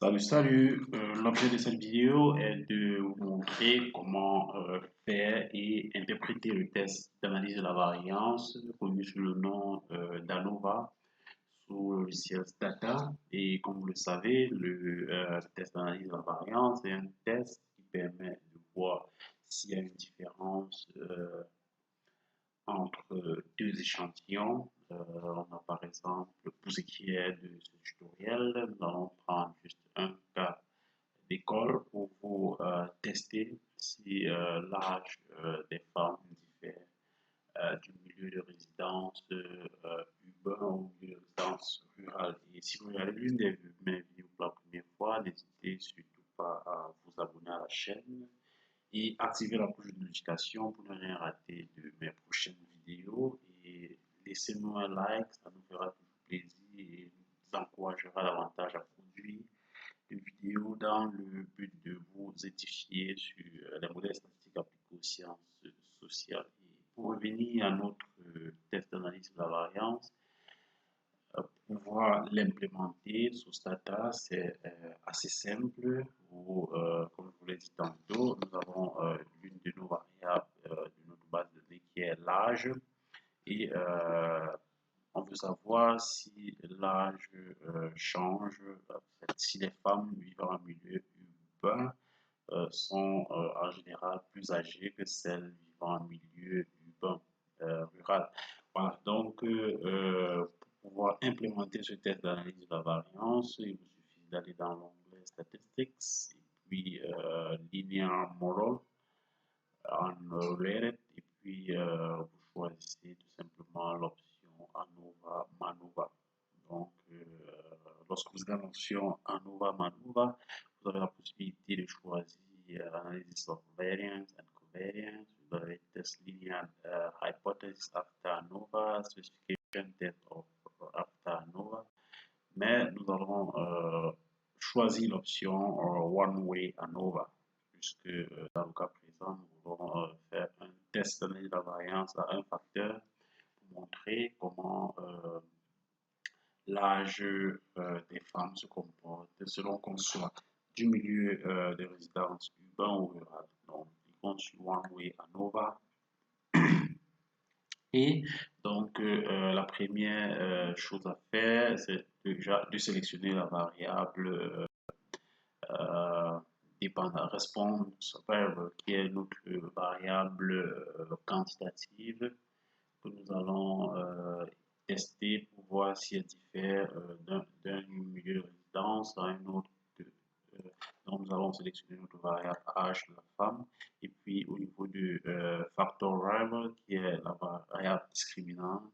Salut. L'objet de cette vidéo est de vous montrer comment faire et interpréter le test d'analyse de la variance connu sous le nom d'ANOVA sous le logiciel Stata. Et comme vous le savez, le test d'analyse de la variance est un test qui permet de voir s'il y a une différence entre deux échantillons. On a par exemple, pour ce qui est de ce tutoriel, nous allons prendre juste un cas d'école pour vous tester si l'âge des femmes diffère du milieu de résidence urbain au milieu de résidence rurale. Et si vous regardez l'une de mes vidéos pour la première fois, n'hésitez surtout pas à vous abonner à la chaîne et activer la cloche de notification pour ne rien rater de mes prochaines vidéos. Et laissez-nous un like, ça nous fera toujours plaisir et nous encouragera davantage à produire des vidéos dans le but de vous édifier sur les modèles statistiques appliqués aux sciences sociales. Et pour revenir à notre test d'analyse de la variance, pouvoir l'implémenter sous Stata, c'est assez simple. Comme je vous l'ai dit tantôt, nous avons l'une de nos variables de notre base de données qui est l'âge. Et on veut savoir si l'âge change, si les femmes vivant en milieu urbain sont en général plus âgées que celles vivant en milieu urbain rural. Voilà, donc pour pouvoir implémenter ce test d'analyse de la variance, il vous suffit d'aller dans l'onglet Statistics et puis Linear Model Unrated et puis vous choisissez tout simplement l'option ANOVA MANOVA. Donc, lorsque vous avez l'option ANOVA MANOVA, vous avez la possibilité de choisir Analysis of Variance and Covariance. Vous avez Test Linear Hypothesis after ANOVA, Specification Test of after ANOVA. Mais nous allons choisir l'option One Way ANOVA, puisque dans le cas présent, nous voulons faire un test d'analyse de la variance à un facteur pour montrer comment l'âge des femmes se comporte selon qu'on soit du milieu de résidence urbain ou rural. Donc, cliquons sur One Way ANOVA. Et donc, la première chose à faire, c'est déjà de sélectionner la variable dépendant, response variable, qui est notre variable quantitative que nous allons tester pour voir si elle diffère d'un milieu de résidence à un autre. Donc, nous allons sélectionner notre variable âge de la femme. Et puis, au niveau du factor variable, qui est la variable discriminante,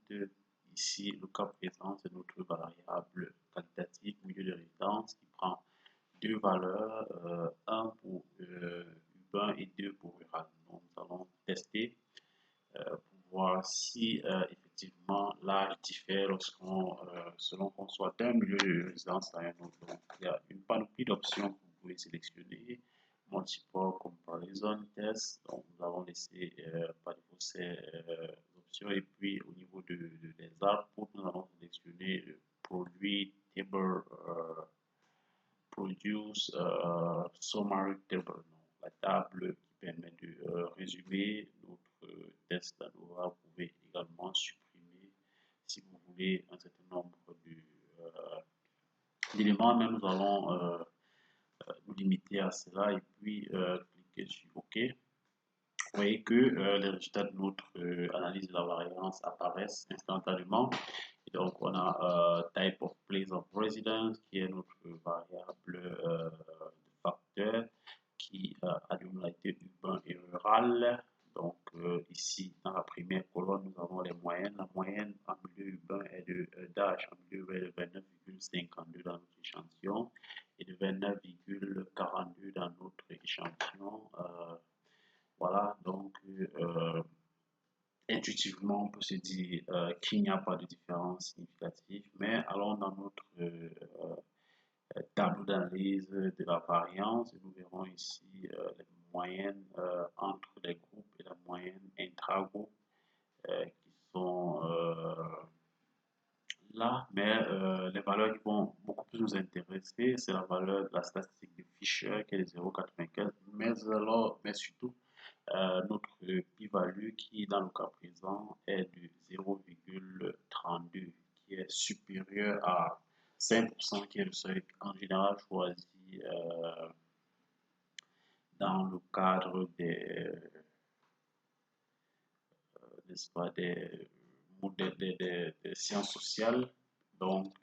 ici, le cas présent, c'est notre variable qualitative milieu de résidence qui prend deux valeurs, un pour urbain et deux pour rural. Donc, nous allons tester pour voir si effectivement l'âge diffère selon qu'on soit d'un milieu de résidence à un autre. Donc, il y a une panoplie d'options que vous pouvez sélectionner. Multiple Comparison Test, donc nous allons laisser par défaut ces options. Et puis au niveau des outputs, nous allons sélectionner le produit table produce summary table, la table qui permet de résumer notre test d'ANOVA. Vous pouvez également supprimer si vous voulez un certain nombre d'éléments, mais nous allons nous limiter à cela et puis cliquer sur OK. Vous voyez que les résultats de notre analyse de la variance apparaissent instantanément. Et donc, on a Type of Place of Residence, qui est notre variable de facteur qui a des modalités urbain et rural. Donc, ici, dans la première colonne, nous avons les moyennes. La moyenne en milieu urbain est d'âge en milieu urbain de 29,52 dans notre échantillon et de 29,42 dans notre échantillon. Voilà, donc intuitivement, on peut se dire qu'il n'y a pas de différence significative, mais allons dans notre tableau d'analyse de la variance et nous verrons ici les moyennes entre les groupes et la moyenne intra-groupe qui sont là, mais les valeurs qui vont beaucoup plus nous intéresser, c'est la valeur de la statistique de Fisher qui est de 0,95, mais surtout notre p-value qui, dans le cas présent, est de 0,32, qui est supérieur à 5%, qui est le seuil en général choisi dans le cadre n'est-ce pas, des sciences sociales. Donc,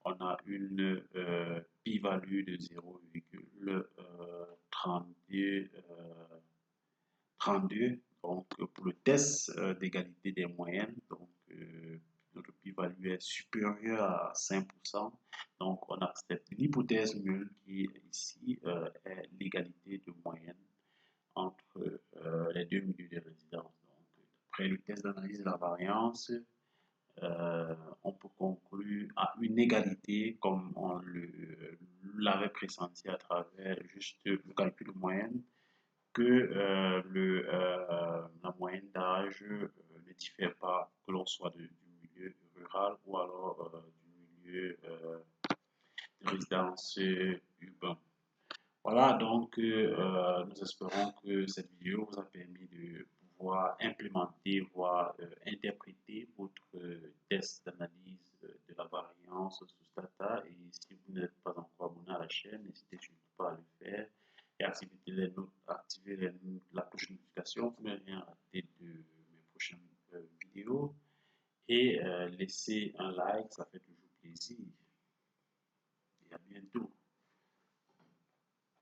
on a une p-value de 0,32 donc pour le test d'égalité des moyennes. Donc, notre p-value est supérieur à 5%. Donc, on accepte l'hypothèse nulle qui ici est l'égalité de moyenne entre les deux milieux de résidence. Donc, après le test d'analyse de la variance, on peut conclure à une égalité comme on l'avait pressenti à travers juste le calcul de moyenne que la moyenne d'âge ne diffère pas que l'on soit du milieu rural ou alors du milieu de résidence urbain. Voilà, donc nous espérons que cette vidéo vous a permis de pouvoir implémenter, voire interpréter votre test d'analyse de la variance sous Stata. Et si vous n'êtes pas encore abonné à la chaîne, n'hésitez surtout pas à le faire et activer la cloche de notification pour ne rien rater de mes prochaines vidéos. Et laissez un like, ça fait